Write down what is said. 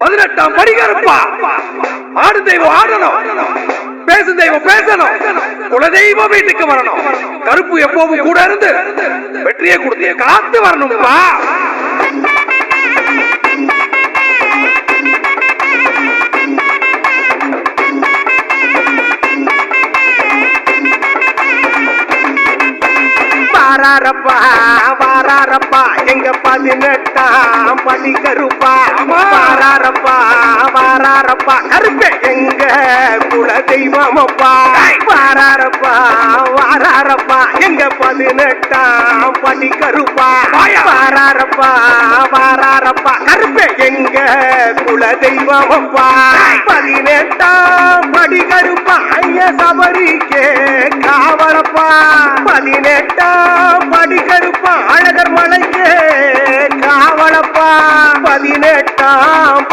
18ஆம் படி கருப்பா. ஆடு தெய்வம் ஆடணும், பேசும் தெய்வம் பேசணும், குலதெய்வம் வீட்டுக்கு வரணும். கருப்பு எப்பவும் கூட இருந்து வெற்றியை கொடுத்து காத்து வரணும்பா. வாராரப்பா வாராரப்பா எங்க 18ஆம் படி கருப்பா. வாராரப்பா வாராரப்பா கருப்பே எங்க குல தெய்வமப்பா. வாராரப்பா வாராரப்பா எங்க 18ஆம் படி கருப்பா. வாராரப்பா வாராரப்பா கருப்பே எங்க குல தெய்வமப்பா. 18ஆம் படி கருப்பா ஐய சபரிக்கே காவலப்பா. 18ஆம் படி கருப்பா அழகர் மலைக்கே காவலப்பா. 18ஆம்